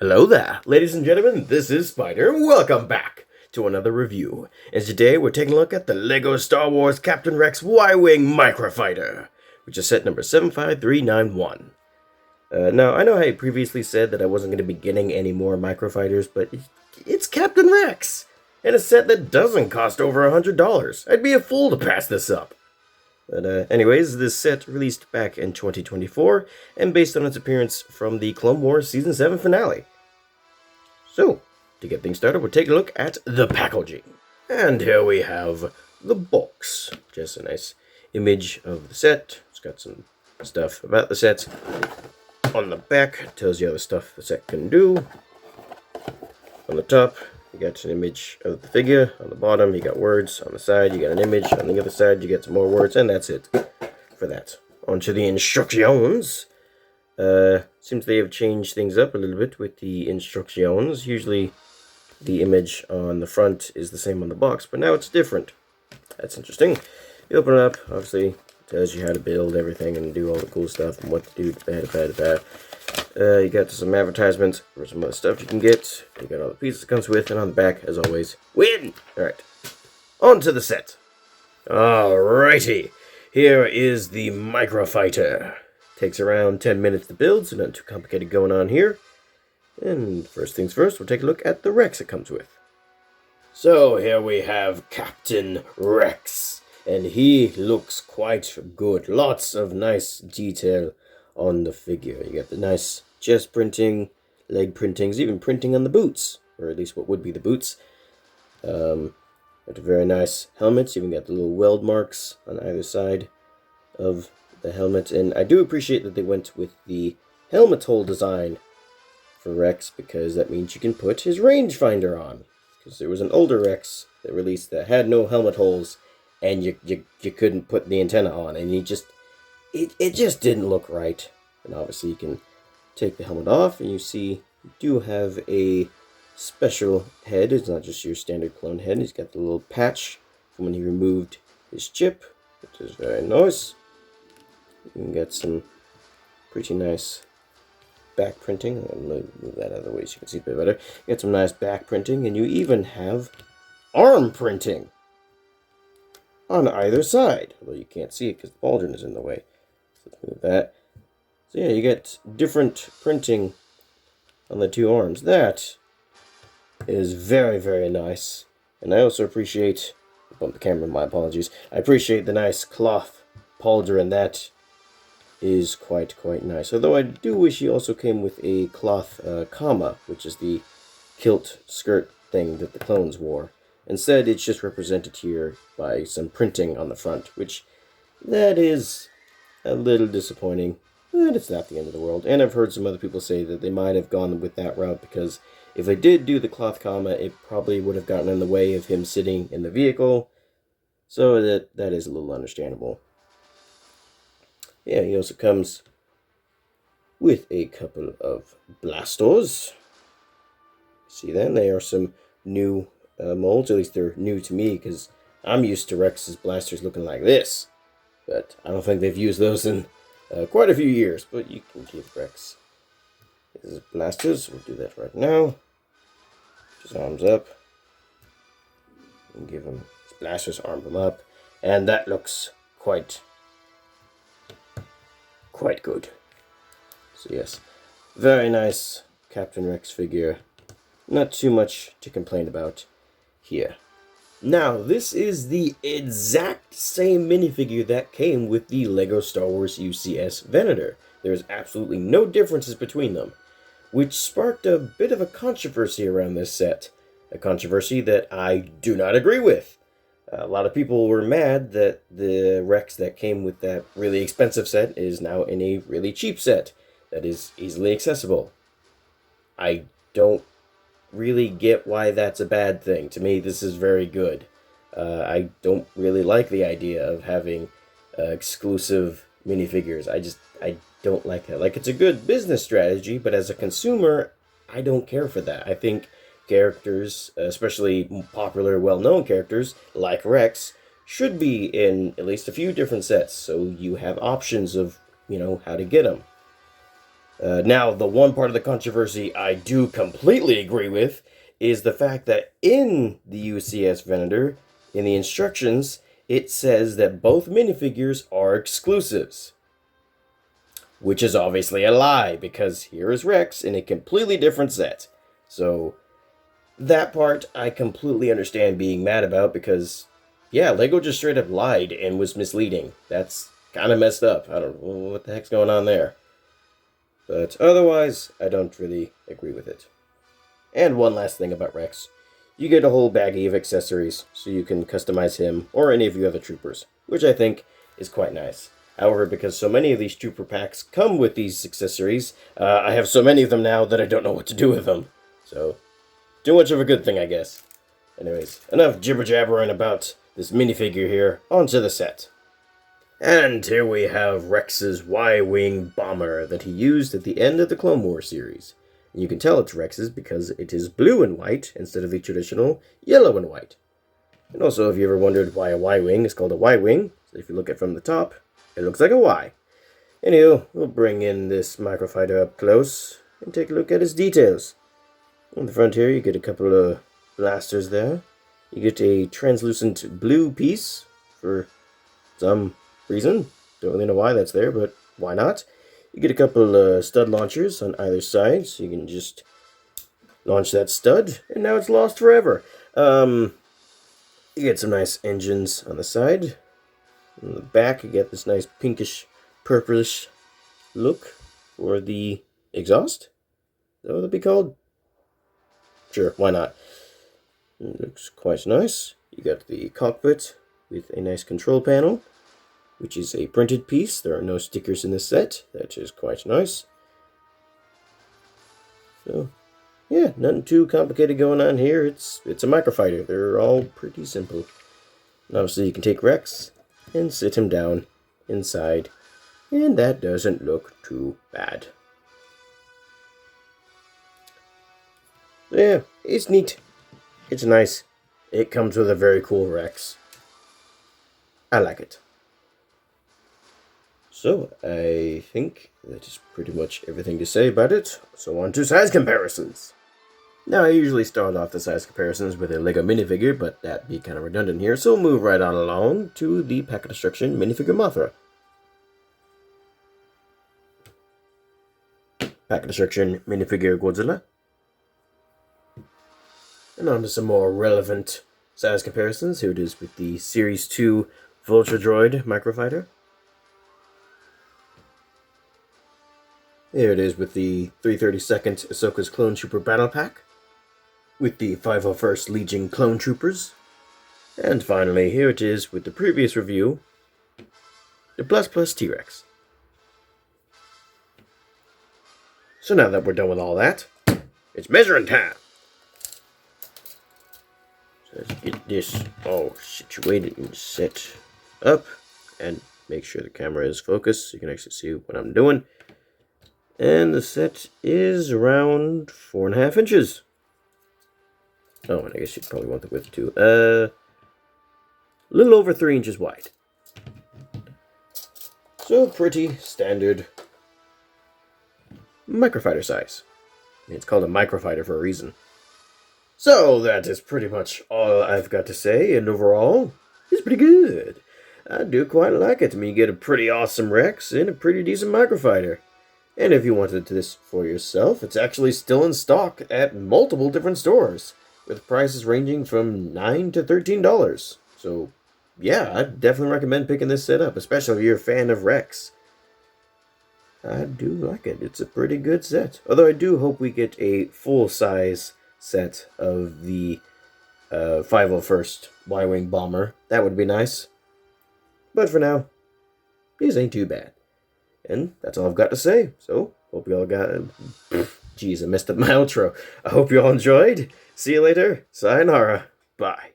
Hello there, ladies and gentlemen, this is Spider. Welcome back to another review. And today we're taking a look at the LEGO Star Wars Captain Rex Y-Wing Microfighter, which is set number 75391. Now, I know I previously said that I wasn't going to be getting any more Microfighters, but it's Captain Rex, and a set that doesn't cost over $100. I'd be a fool to pass this up. But anyways, this set released back in 2024, and based on its appearance from the Clone Wars Season 7 finale. So, to get things started, we'll take a look at the packaging. And here we have the box. Just a nice image of the set. It's got some stuff about the set. On the back, it tells you all the stuff the set can do. On the top, you got an image of the figure. On the bottom, you got words. On the side, you got an image. On the other side, you get some more words, and that's it for that. On to the instructions. Seems they have changed things up a little bit with the instructions. Usually, the image on the front is the same on the box, but now it's different. That's interesting. You open it up, obviously, it tells you how to build everything and do all the cool stuff and what to do. You got some advertisements for some other stuff you can get. You got all the pieces it comes with, and on the back, as always, win! Alright, on to the set. Alrighty, here is the Microfighter. Takes around 10 minutes to build, so not too complicated going on here. And first things first, we'll take a look at the Rex it comes with. So here we have Captain Rex, and he looks quite good. Lots of nice detail on the figure. You got the nice chest printing, leg printings, even printing on the boots, or at least what would be the boots. Got a very nice helmet. You even got the little weld marks on either side of the helmet, and I do appreciate that they went with the helmet hole design for Rex, because that means you can put his rangefinder on. Because there was an older Rex that released that had no helmet holes, and you couldn't put the antenna on, and it just didn't look right. And obviously you can take the helmet off, and you see you do have a special head. It's not just your standard clone head. He's got the little patch from when he removed his chip, which is very nice. You can get some pretty nice back printing. I'll move that out of the way so you can see a bit better. You get some nice back printing, and you even have arm printing on either side. Although you can't see it because the pauldron is in the way. So let's move that. So yeah, you get different printing on the two arms. That is very, very nice. And I also appreciate, bump the camera, my apologies. I appreciate the nice cloth pauldron. That is quite nice. Although I do wish he also came with a cloth kama, which is the kilt skirt thing that the clones wore. Instead, it's just represented here by some printing on the front, which that is a little disappointing, but it's not the end of the world. And I've heard some other people say that they might have gone with that route because if they did do the cloth kama, it probably would have gotten in the way of him sitting in the vehicle. So that is a little understandable. Yeah, he also comes with a couple of blasters. See that? They are some new molds. At least they're new to me, because I'm used to Rex's blasters looking like this. But I don't think they've used those in quite a few years. But you can give Rex his blasters. We'll do that right now. His arms up. And give him his blasters, arm them up. And that looks quite good. So yes, very nice Captain Rex figure. Not too much to complain about here. Now, this is the exact same minifigure that came with the LEGO Star Wars UCS Venator. There's absolutely no differences between them, which sparked a bit of a controversy around this set. A controversy that I do not agree with. A lot of people were mad that the Rex that came with that really expensive set is now in a really cheap set that is easily accessible. I don't really get why that's a bad thing. To me, this is very good. I don't really like the idea of having exclusive minifigures. I don't like that. Like, it's a good business strategy, but as a consumer, I don't care for that. I think characters, especially popular, well-known characters like Rex, should be in at least a few different sets, so you have options of, how to get them. Now, the one part of the controversy I do completely agree with is the fact that in the UCS vendor, in the instructions, it says that both minifigures are exclusives. Which is obviously a lie, because here is Rex in a completely different set. So, that part I completely understand being mad about, because, yeah, LEGO just straight up lied and was misleading. That's kind of messed up. I don't know what the heck's going on there. But otherwise, I don't really agree with it. And one last thing about Rex. You get a whole baggie of accessories, so you can customize him or any of your other troopers, which I think is quite nice. However, because so many of these trooper packs come with these accessories, I have so many of them now that I don't know what to do with them. So, too much of a good thing, I guess. Anyways, enough jibber-jabbering about this minifigure here. Onto the set. And here we have Rex's Y-Wing bomber that he used at the end of the Clone Wars series. And you can tell it's Rex's because it is blue and white instead of the traditional yellow and white. And also, if you ever wondered why a Y-Wing is called a Y-Wing, so if you look at it from the top, it looks like a Y. Anywho, we'll bring in this Microfighter up close and take a look at his details. On the front here, you get a couple of blasters there. You get a translucent blue piece for some reason. Don't really know why that's there, but why not? You get a couple stud launchers on either side, so you can just launch that stud, and now it's lost forever. You get some nice engines on the side. On the back, you get this nice pinkish, purplish look for the exhaust. Is that what it'd be called? Sure, why not? It looks quite nice. You got the cockpit with a nice control panel, which is a printed piece. There are no stickers in this set. That is quite nice. So, yeah, nothing too complicated going on here. It's a Microfighter. They're all pretty simple. And obviously, you can take Rex and sit him down inside, and that doesn't look too bad. Yeah, it's neat. It's nice. It comes with a very cool Rex. I like it. So, I think that is pretty much everything to say about it. So on to size comparisons. Now, I usually start off the size comparisons with a LEGO minifigure, but that'd be kind of redundant here, so we'll move right on along to the Pack of Destruction minifigure Mothra. Pack of Destruction minifigure Godzilla. And on to some more relevant size comparisons. Here it is with the Series 2 Vulture Droid Microfighter. Here it is with the 332nd Ahsoka's Clone Trooper Battle Pack, with the 501st Legion Clone Troopers, and finally, here it is with the previous review, the Plus T-Rex. So now that we're done with all that, it's measuring time! So let's get this all situated and set up, and make sure the camera is focused so you can actually see what I'm doing. And the set is around 4.5 inches. Oh, and I guess you'd probably want the width too. A little over 3 inches wide. So pretty standard Microfighter size. It's called a Microfighter for a reason. So that is pretty much all I've got to say, and overall, it's pretty good. I do quite like it. I mean, you get a pretty awesome Rex and a pretty decent Microfighter. And if you wanted this for yourself, it's actually still in stock at multiple different stores, with prices ranging from $9 to $13. So, yeah, I'd definitely recommend picking this set up, especially if you're a fan of Rex. I do like it. It's a pretty good set. Although I do hope we get a full-size set of the 501st Y-Wing bomber. That would be nice. But for now, these ain't too bad. And that's all I've got to say. So, hope you all got... Jeez, I messed up my outro. I hope you all enjoyed. See you later. Sayonara. Bye.